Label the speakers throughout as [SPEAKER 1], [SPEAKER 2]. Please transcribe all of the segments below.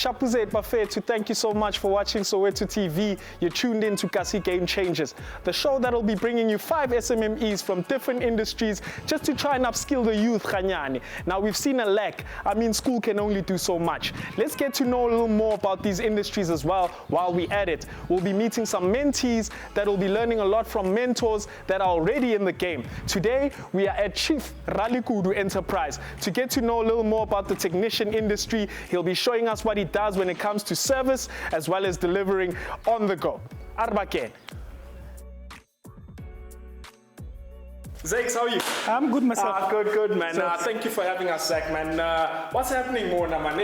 [SPEAKER 1] Shapuzet Bafetu, thank you so much for watching Soweto TV. You're tuned in to Kasi Game Changers, the show that'll be bringing you 5 SMMEs from different industries just to try and upskill the youth, Khanyani. Now, we've seen a lack. I mean, school can only do so much. Let's get to know a little more about these industries as well while we at it. We'll be meeting some mentees that will be learning a lot from mentors that are already in the game. Today, we are at Chief Ralekhudu Enterprise to get to know a little more about the technician industry. He'll be showing us what he does when it comes to service as well as delivering on the go. Arbaken. Zach, how are you?
[SPEAKER 2] I'm good myself.
[SPEAKER 1] Good, man. Thank you for having us, Zach, man. What's happening, Mona, man?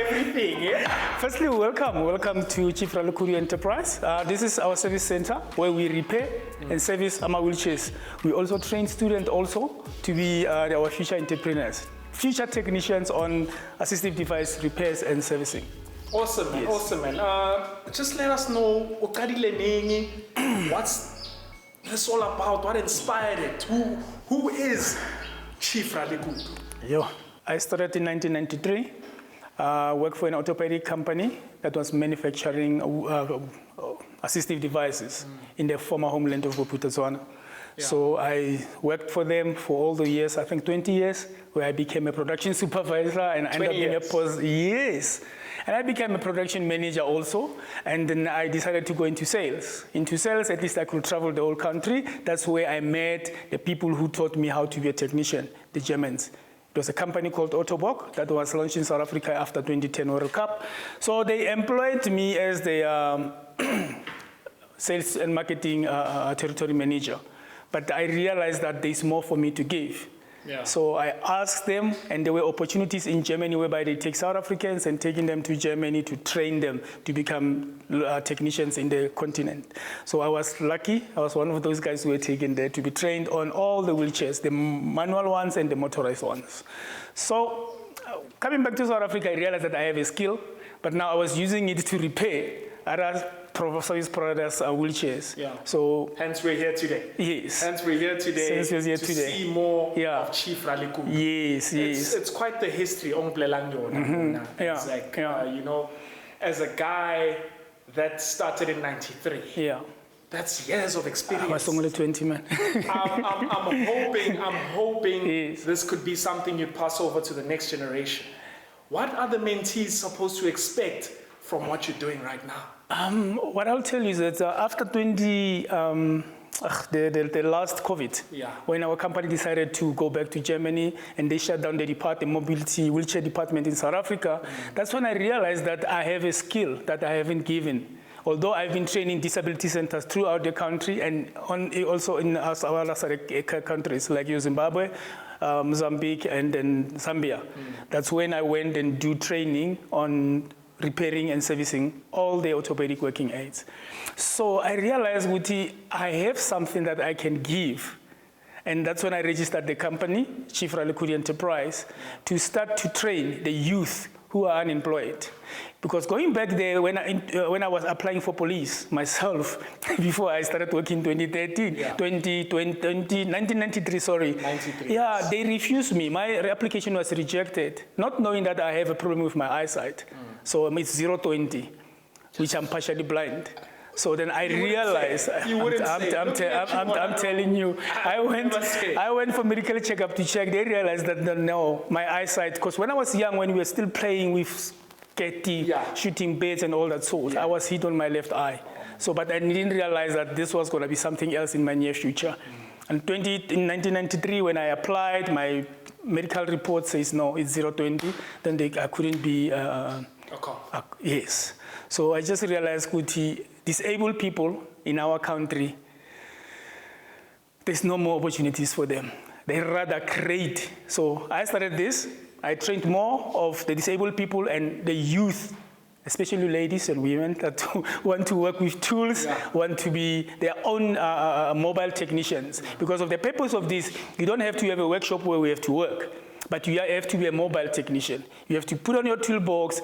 [SPEAKER 1] Everything, yeah?
[SPEAKER 2] Firstly, welcome to Chief Ralekhudu Enterprise. This is our service center where we repair and service our wheelchairs. We also train students to be our future entrepreneurs, future technicians on assistive device repairs and servicing.
[SPEAKER 1] Awesome, man. Yes. Awesome, man. Just let us know what's this all about, what inspired it? Who is Chief Ralekhudu?
[SPEAKER 2] I started in 1993. Worked for an orthopedic company that was manufacturing assistive devices in the former homeland of Bophuthatswana. Yeah. So I worked for them for all the years, I think 20 years, where I became a production supervisor and ended up in a post. Yes. And I became a production manager also, and then I decided to go into sales. Into sales, at least I could travel the whole country. That's where I met the people who taught me how to be a technician, the Germans. It was a company called Autobock that was launched in South Africa after 2010 World Cup. So they employed me as the sales and marketing territory manager. But I realized that there's more for me to give. Yeah. So I asked them, and there were opportunities in Germany whereby they take South Africans and taking them to Germany to train them to become technicians in the continent. So I was lucky. I was one of those guys who were taken there to be trained on all the wheelchairs, the manual ones and the motorized ones. So coming back to South Africa, I realized that I have a skill, but now I was using it to repair other service providers wheelchairs.
[SPEAKER 1] Yeah.
[SPEAKER 2] So
[SPEAKER 1] hence we're here today.
[SPEAKER 2] Yes.
[SPEAKER 1] Hence we're here today to see more of Chief Ralekhudu.
[SPEAKER 2] Yes.
[SPEAKER 1] It's quite the history. It's like you know, as a guy that started in '93.
[SPEAKER 2] Yeah.
[SPEAKER 1] That's years of experience.
[SPEAKER 2] I was only 20, man.
[SPEAKER 1] I'm hoping this could be something you'd pass over to the next generation. What are the mentees supposed to expect from what you're doing right now?
[SPEAKER 2] What I'll tell you is that after the last COVID, when our company decided to go back to Germany and they shut down the mobility wheelchair department in South Africa, that's when I realized that I have a skill that I haven't given. Although I've been training disability centers throughout the country and also in our other countries like Zimbabwe, Mozambique, and then Zambia. That's when I went and do training on repairing and servicing all the orthopedic working aids. So I realized, I have something that I can give. And that's when I registered the company, Chief Ralekhudu Enterprise, to start to train the youth who are unemployed. Because going back there, when I was applying for police myself, before I started working in 1993, sorry. 93. Yeah, they refused me. My application was rejected, not knowing that I have a problem with my eyesight. So it's 0-20, which I'm partially blind. So then I realized, I'm telling you, I went for medical checkup to check. They realized that no, my eyesight, because when I was young, when we were still playing with shooting beds and all that sort, I was hit on my left eye. So, but I didn't realize that this was going to be something else in my near future. And in 1993, when I applied, my medical report says no, it's 0-20. Then I couldn't be. Yes. So I just realized, disabled people in our country, there's no more opportunities for them. They rather create. So I started this. I trained more of the disabled people and the youth, especially ladies and women that want to work with tools, want to be their own mobile technicians. Because of the purpose of this, you don't have to have a workshop where we have to work, but you have to be a mobile technician. You have to put on your toolbox,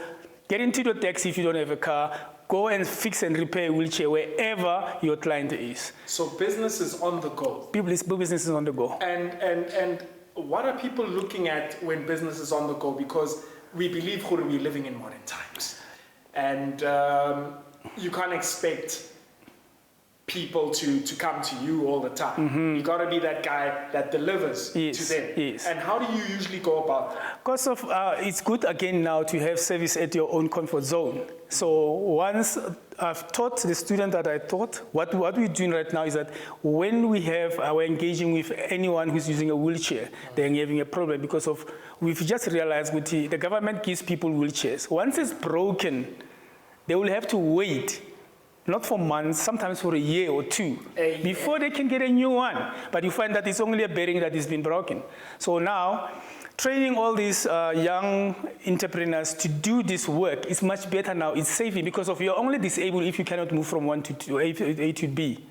[SPEAKER 2] get into the taxi if you don't have a car, go and fix and repair a wheelchair wherever your client is.
[SPEAKER 1] So business is on the go.
[SPEAKER 2] Business is on the go.
[SPEAKER 1] And what are people looking at when business is on the go? Because we believe we're living in modern times. And you can't expect people to come to you all the time. You got to be that guy that delivers to them.
[SPEAKER 2] Yes.
[SPEAKER 1] And how do you usually go about that?
[SPEAKER 2] Because of it's good again now to have service at your own comfort zone. So once I've taught the student that I taught, what we're doing right now is that when we're engaging with anyone who's using a wheelchair, they're having a problem because of, we've just realized the government gives people wheelchairs. Once it's broken, they will have to wait, not for months, sometimes for a year or two, before they can get a new one. But you find that it's only a bearing that has been broken. So now, training all these young entrepreneurs to do this work is much better now. It's saving because of you're only disabled if you cannot move from A to B.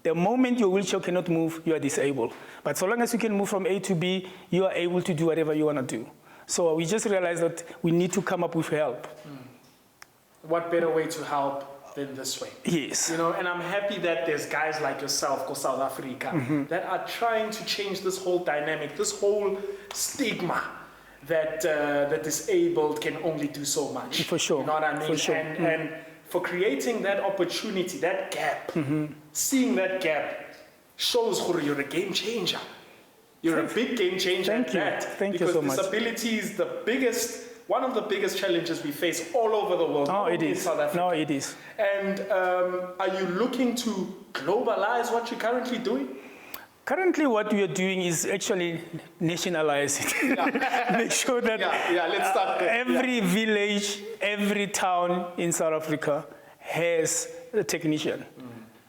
[SPEAKER 2] The moment your wheelchair cannot move, you are disabled. But so long as you can move from A to B, you are able to do whatever you want to do. So we just realized that we need to come up with help.
[SPEAKER 1] What better way to help than this way?
[SPEAKER 2] Yes.
[SPEAKER 1] You know, and I'm happy that there's guys like yourself, called South Africa, that are trying to change this whole dynamic, this whole stigma that the disabled can only do so much.
[SPEAKER 2] For sure.
[SPEAKER 1] You know what I mean?
[SPEAKER 2] For sure.
[SPEAKER 1] And for creating that opportunity, that gap, seeing that gap shows you're a game changer. You're a big game changer.
[SPEAKER 2] Thank you. Thank you so much.
[SPEAKER 1] Because disability is one of the biggest challenges we face all over the world.
[SPEAKER 2] No, it
[SPEAKER 1] in
[SPEAKER 2] is.
[SPEAKER 1] South Africa.
[SPEAKER 2] No, it is.
[SPEAKER 1] And are you looking to globalize what you're currently doing?
[SPEAKER 2] Currently, what we are doing is actually nationalize it. Make sure that
[SPEAKER 1] let's start there.
[SPEAKER 2] every village, every town in South Africa has a technician.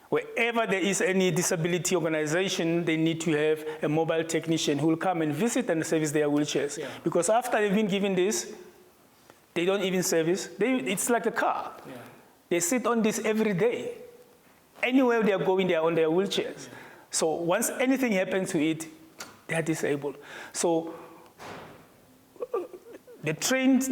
[SPEAKER 2] Wherever there is any disability organization, they need to have a mobile technician who will come and visit and service their wheelchairs. Yeah. Because after they've been given this, they don't even service. It's like a car. Yeah. They sit on this every day. Anywhere they are going, they are on their wheelchairs. Yeah. So once anything happens to it, they are disabled. So the trainers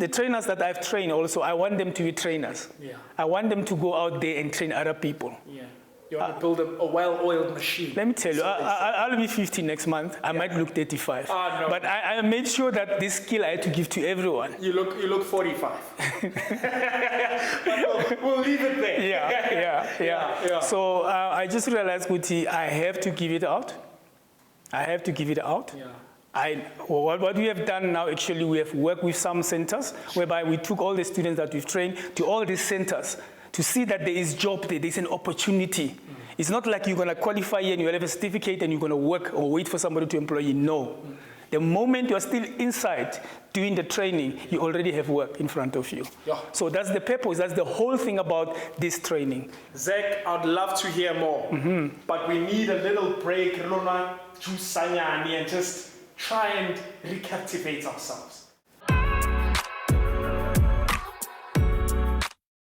[SPEAKER 2] that I've trained also, I want them to be trainers. Yeah. I want them to go out there and train other people. Yeah.
[SPEAKER 1] You want to build a well-oiled machine.
[SPEAKER 2] Let me tell you, I'll be 50 next month. I might look 35. No. But I made sure that this skill I had to give to everyone.
[SPEAKER 1] You look 45. But we'll leave it there.
[SPEAKER 2] Yeah. So I just realized, Guti, I have to give it out. Yeah. What we have done now, actually, we have worked with some centers, whereby we took all the students that we've trained to all these centers to see that there is job there, there's an opportunity. It's not like you're going to qualify and you'll have a certificate and you're going to work or wait for somebody to employ you. No. The moment you're still inside doing the training, you already have work in front of you. Yeah. So that's the purpose. That's the whole thing about this training.
[SPEAKER 1] Zach, I'd love to hear more, but we need a little break, and just try and recaptivate ourselves.